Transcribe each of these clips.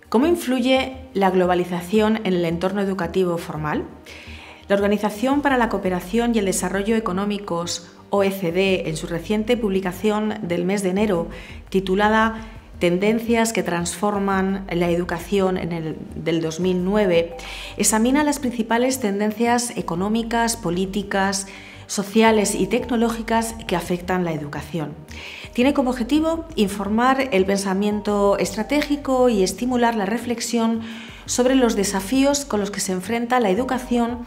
¿Cómo influye la globalización en el entorno educativo formal? La Organización para la Cooperación y el Desarrollo Económicos, OECD, en su reciente publicación del mes de enero, titulada Tendencias que transforman la educación del 2009, examina las principales tendencias económicas, políticas, sociales y tecnológicas que afectan la educación. Tiene como objetivo informar el pensamiento estratégico y estimular la reflexión sobre los desafíos con los que se enfrenta la educación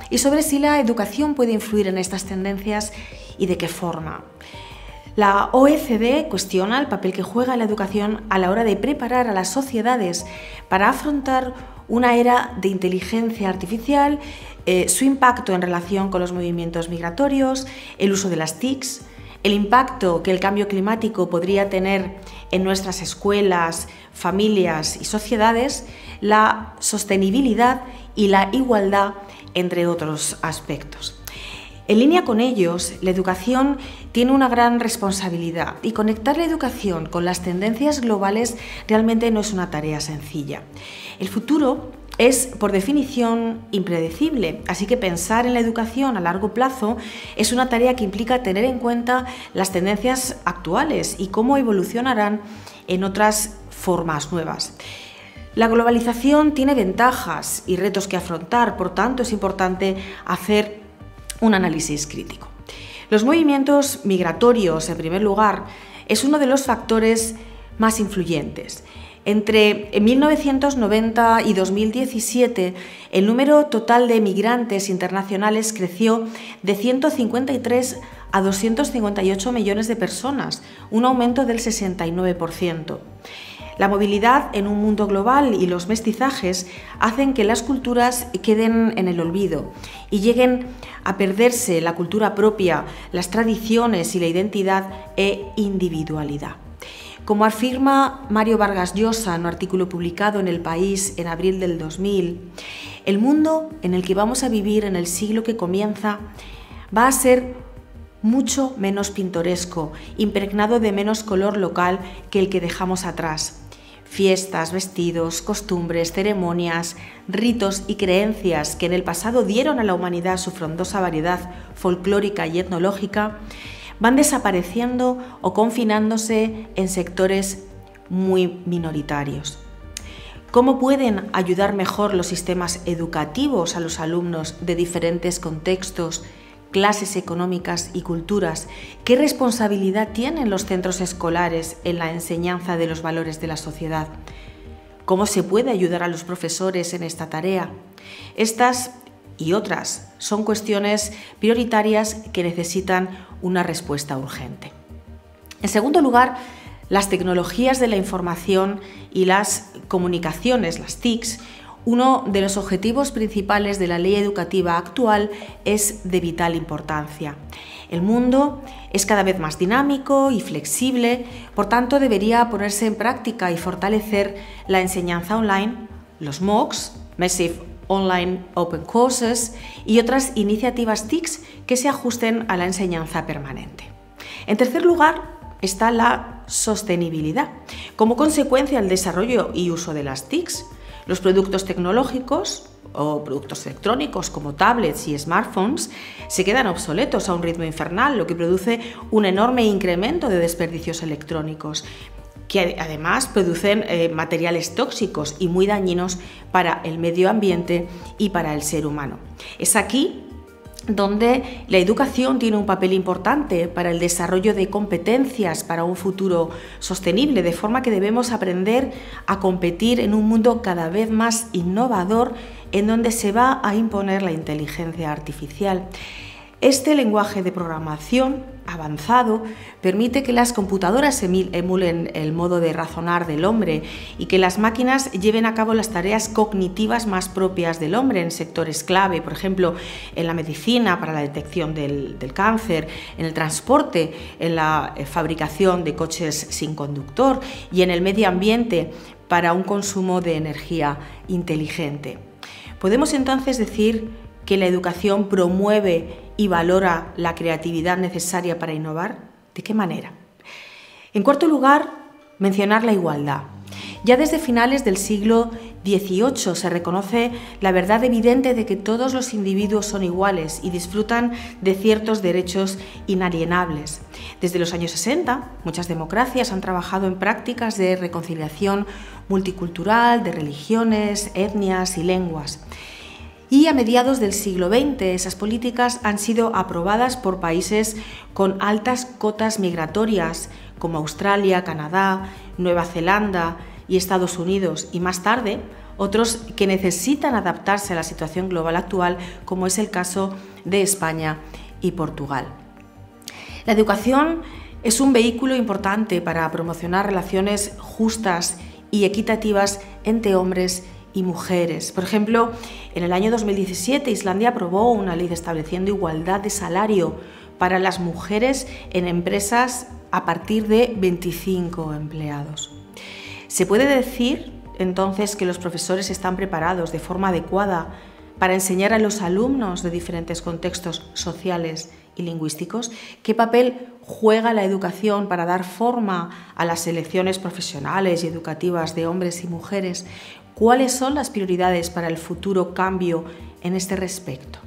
y sobre si la educación puede influir en estas tendencias y de qué forma. La OECD cuestiona el papel que juega la educación a la hora de preparar a las sociedades para afrontar una era de inteligencia artificial, su impacto en relación con los movimientos migratorios, el uso de las TICs, el impacto que el cambio climático podría tener en nuestras escuelas, familias y sociedades, la sostenibilidad y la igualdad, entre otros aspectos. En línea con ellos, la educación tiene una gran responsabilidad y conectar la educación con las tendencias globales realmente no es una tarea sencilla. El futuro es, por definición, impredecible, así que pensar en la educación a largo plazo es una tarea que implica tener en cuenta las tendencias actuales y cómo evolucionarán en otras formas nuevas. La globalización tiene ventajas y retos que afrontar, por tanto es importante hacer un análisis crítico. Los movimientos migratorios, en primer lugar, es uno de los factores más influyentes. Entre 1990 y 2017, el número total de migrantes internacionales creció de 153 a 258 millones de personas, un aumento del 69%. La movilidad en un mundo global y los mestizajes hacen que las culturas queden en el olvido y lleguen a perderse la cultura propia, las tradiciones y la identidad e individualidad. Como afirma Mario Vargas Llosa en un artículo publicado en El País en abril del 2000, el mundo en el que vamos a vivir en el siglo que comienza va a ser mucho menos pintoresco, impregnado de menos color local que el que dejamos atrás. Fiestas, vestidos, costumbres, ceremonias, ritos y creencias que en el pasado dieron a la humanidad su frondosa variedad folclórica y etnológica van desapareciendo o confinándose en sectores muy minoritarios. ¿Cómo pueden ayudar mejor los sistemas educativos a los alumnos de diferentes contextos, clases económicas y culturas? ¿Qué responsabilidad tienen los centros escolares en la enseñanza de los valores de la sociedad? ¿Cómo se puede ayudar a los profesores en esta tarea? Estas y otras son cuestiones prioritarias que necesitan una respuesta urgente. En segundo lugar, las tecnologías de la información y las comunicaciones, las TICs. Uno de los objetivos principales de la ley educativa actual es de vital importancia. El mundo es cada vez más dinámico y flexible, por tanto debería ponerse en práctica y fortalecer la enseñanza online, los MOOCs, Massive Online Open Courses, y otras iniciativas TICs que se ajusten a la enseñanza permanente. En tercer lugar, está la sostenibilidad. Como consecuencia del desarrollo y uso de las TICs, los productos tecnológicos o productos electrónicos como tablets y smartphones se quedan obsoletos a un ritmo infernal, lo que produce un enorme incremento de desperdicios electrónicos, que además producen materiales tóxicos y muy dañinos para el medio ambiente y para el ser humano. Es aquí donde la educación tiene un papel importante para el desarrollo de competencias para un futuro sostenible, de forma que debemos aprender a competir en un mundo cada vez más innovador en donde se va a imponer la inteligencia artificial. Este lenguaje de programación avanzado permite que las computadoras emulen el modo de razonar del hombre y que las máquinas lleven a cabo las tareas cognitivas más propias del hombre en sectores clave, por ejemplo, en la medicina para la detección del cáncer, en el transporte, en la fabricación de coches sin conductor y en el medio ambiente para un consumo de energía inteligente. Podemos entonces decir que la educación promueve y valora la creatividad necesaria para innovar. ¿De qué manera? En cuarto lugar, mencionar la igualdad. Ya desde finales del siglo XVIII se reconoce la verdad evidente de que todos los individuos son iguales y disfrutan de ciertos derechos inalienables. Desde los años 60, muchas democracias han trabajado en prácticas de reconciliación multicultural, de religiones, etnias y lenguas. Y a mediados del siglo XX esas políticas han sido aprobadas por países con altas cotas migratorias como Australia, Canadá, Nueva Zelanda y Estados Unidos, y más tarde otros que necesitan adaptarse a la situación global actual, como es el caso de España y Portugal. La educación es un vehículo importante para promocionar relaciones justas y equitativas entre hombres y mujeres. Por ejemplo, en el año 2017 Islandia aprobó una ley estableciendo igualdad de salario para las mujeres en empresas a partir de 25 empleados. Se puede decir entonces que los profesores están preparados de forma adecuada para enseñar a los alumnos de diferentes contextos sociales y lingüísticos. ¿Qué papel juega la educación para dar forma a las selecciones profesionales y educativas de hombres y mujeres? ¿Cuáles son las prioridades para el futuro cambio en este respecto?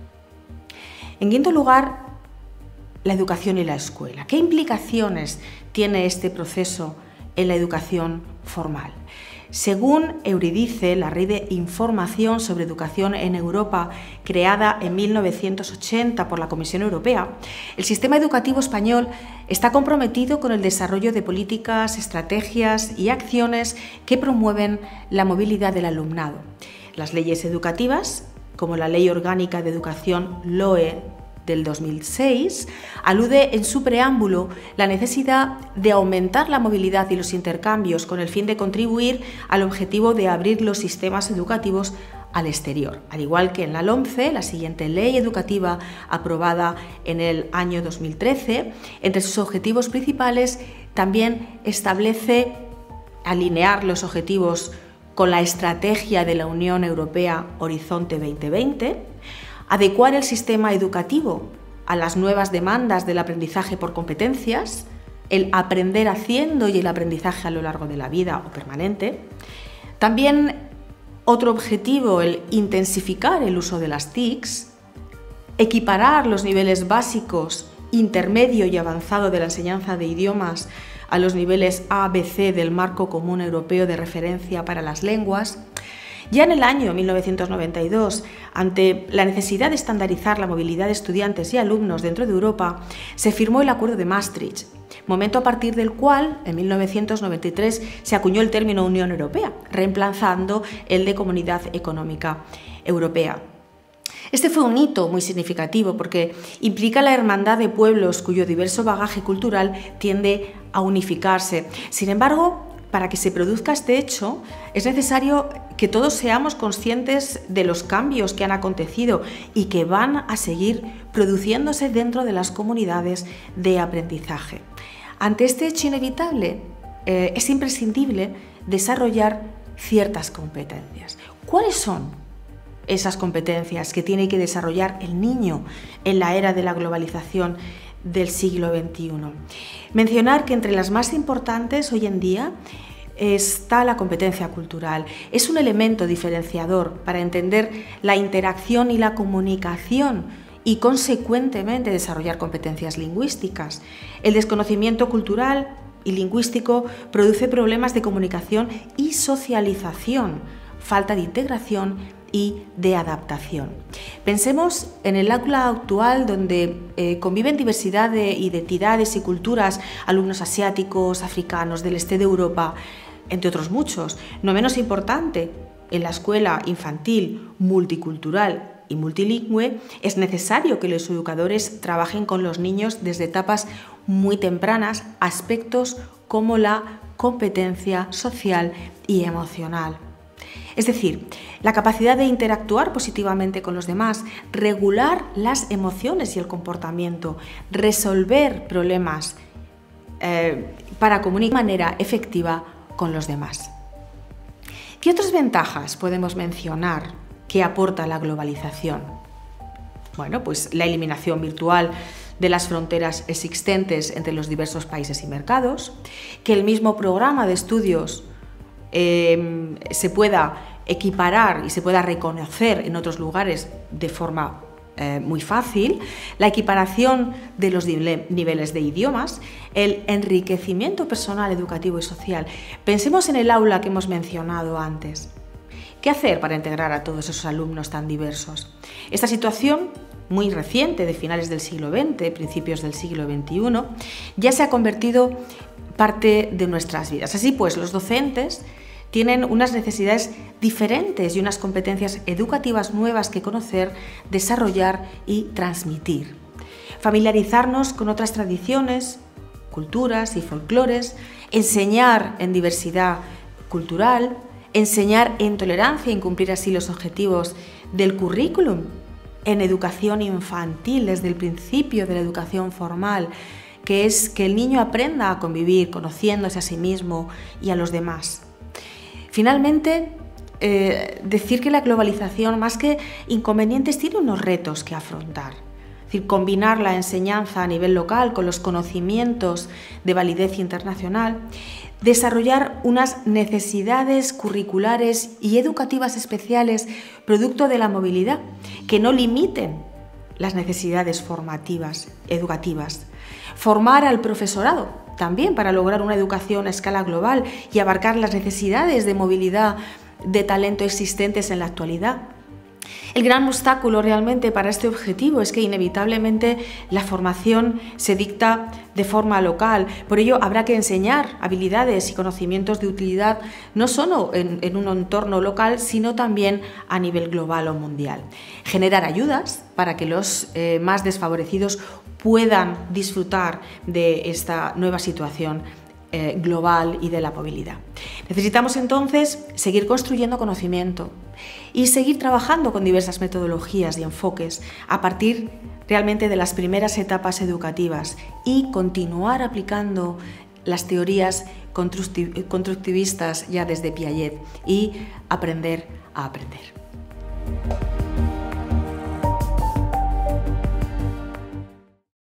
En quinto lugar, la educación y la escuela. ¿Qué implicaciones tiene este proceso en la educación formal? Según Eurydice, la red de información sobre educación en Europa, creada en 1980 por la Comisión Europea, el sistema educativo español está comprometido con el desarrollo de políticas, estrategias y acciones que promueven la movilidad del alumnado. Las leyes educativas, como la Ley Orgánica de Educación LOE del 2006, alude en su preámbulo la necesidad de aumentar la movilidad y los intercambios con el fin de contribuir al objetivo de abrir los sistemas educativos al exterior. Al igual que en la LOMCE, la siguiente ley educativa aprobada en el año 2013, entre sus objetivos principales también establece alinear los objetivos con la estrategia de la Unión Europea Horizonte 2020, adecuar el sistema educativo a las nuevas demandas del aprendizaje por competencias, el aprender haciendo y el aprendizaje a lo largo de la vida o permanente. También otro objetivo, el intensificar el uso de las TICs, equiparar los niveles básicos, intermedio y avanzado de la enseñanza de idiomas a los niveles A, B, C del Marco Común Europeo de Referencia para las Lenguas. Ya en el año 1992, ante la necesidad de estandarizar la movilidad de estudiantes y alumnos dentro de Europa, se firmó el Acuerdo de Maastricht, momento a partir del cual, en 1993, se acuñó el término Unión Europea, reemplazando el de Comunidad Económica Europea. Este fue un hito muy significativo porque implica la hermandad de pueblos cuyo diverso bagaje cultural tiende a unificarse. Sin embargo, para que se produzca este hecho, es necesario que todos seamos conscientes de los cambios que han acontecido y que van a seguir produciéndose dentro de las comunidades de aprendizaje. Ante este hecho inevitable, es imprescindible desarrollar ciertas competencias. ¿Cuáles son esas competencias que tiene que desarrollar el niño en la era de la globalización del siglo XXI? Mencionar que entre las más importantes hoy en día está la competencia cultural. Es un elemento diferenciador para entender la interacción y la comunicación y, consecuentemente, desarrollar competencias lingüísticas. El desconocimiento cultural y lingüístico produce problemas de comunicación y socialización, falta de integración y de adaptación. Pensemos en el aula actual donde conviven diversidad de identidades y culturas, alumnos asiáticos, africanos, del este de Europa, entre otros muchos. No menos importante, en la escuela infantil multicultural y multilingüe es necesario que los educadores trabajen con los niños desde etapas muy tempranas aspectos como la competencia social y emocional. Es decir, la capacidad de interactuar positivamente con los demás, regular las emociones y el comportamiento, resolver problemas para comunicar de manera efectiva con los demás. ¿Qué otras ventajas podemos mencionar que aporta la globalización? Bueno, pues la eliminación virtual de las fronteras existentes entre los diversos países y mercados, que el mismo programa de estudios se pueda equiparar y se pueda reconocer en otros lugares de forma muy fácil, la equiparación de los niveles de idiomas, el enriquecimiento personal, educativo y social. Pensemos en el aula que hemos mencionado antes. ¿Qué hacer para integrar a todos esos alumnos tan diversos? Esta situación muy reciente, de finales del siglo XX, principios del siglo XXI, ya se ha convertido parte de nuestras vidas. Así pues, los docentes tienen unas necesidades diferentes y unas competencias educativas nuevas que conocer, desarrollar y transmitir. Familiarizarnos con otras tradiciones, culturas y folclores, enseñar en diversidad cultural, enseñar en tolerancia y cumplir así los objetivos del currículum, en educación infantil, desde el principio de la educación formal, que es que el niño aprenda a convivir conociéndose a sí mismo y a los demás. Finalmente, decir que la globalización, más que inconvenientes, tiene unos retos que afrontar. Es decir, combinar la enseñanza a nivel local con los conocimientos de validez internacional, desarrollar unas necesidades curriculares y educativas especiales producto de la movilidad que no limiten las necesidades formativas, educativas. Formar al profesorado también para lograr una educación a escala global y abarcar las necesidades de movilidad de talento existentes en la actualidad. El gran obstáculo realmente para este objetivo es que inevitablemente la formación se dicta de forma local. Por ello habrá que enseñar habilidades y conocimientos de utilidad no solo en un entorno local, sino también a nivel global o mundial. Generar ayudas para que los más desfavorecidos puedan disfrutar de esta nueva situación global y de la movilidad. Necesitamos entonces seguir construyendo conocimiento y seguir trabajando con diversas metodologías y enfoques a partir realmente de las primeras etapas educativas y continuar aplicando las teorías constructivistas ya desde Piaget y aprender a aprender.